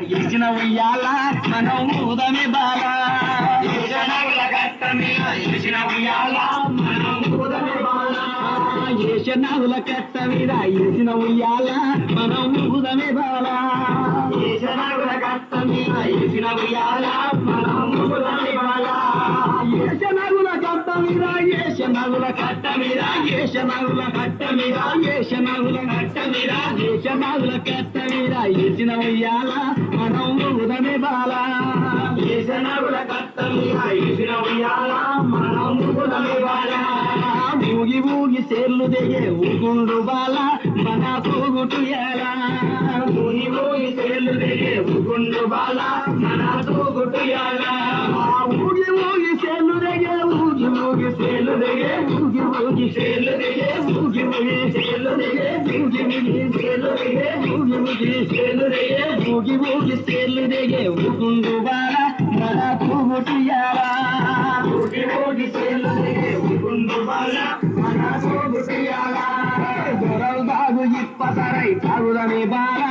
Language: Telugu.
ఇచ్చిన ఉయ్యాల మనం ఊదమే బాల ఏషనగుల కట్ట మీద ఇచ్చిన ఉయ్యాల మనం ఊదమే బాల ఏషనగుల కట్ట మీద ఇచ్చిన ఉయ్యాల మనం ఊదమే బాల ఏషనగుల కట్ట మీద ఇచ్చిన ఉయ్యాల మనం ఊదమే బాల ఏషనగుల కట్ట మీద ఏషనగుల కట్ట మీద ఏషనగుల కట్ట మీద ఏషనగుల కట్ట మీద ఏషనగుల కట్ట మీద ఇచ్చిన ఉయ్యాల మనం ఊదమే బాల ఏషనగుల కట్ట మీద ఇచ్చిన ఉయ్యాల మనం ఊదమే బాల ఊగి ఊగి సేర్లు దిగే ఊగుండు బాల మన తూగుటు ఎలా ఊగి ఊగి సేర్లు దిగే ఊగుండు బాల మన తూగుటు ఎలా ఊగి ఊగి సేర్లు దిగే ఊగి ఊగి సేర్లు దిగే ఊగి ఊగి సేర్లు దిగే ఊగి ఊగి సేర్లు దిగే ఊగి ఊగి సేర్లు దిగే ఊగి ఊగి సేర్లు దిగే ఊగి ఊగి సేర్లు దిగే ఊగుండు బాల మన తూగుటు ఎలా ఊగి ఊగి సేర్లు దిగే ఊగుండు బాల మన తూగుటు ఎలా దొరలు దాగు ఇప్పసరై తాగుదనే బాల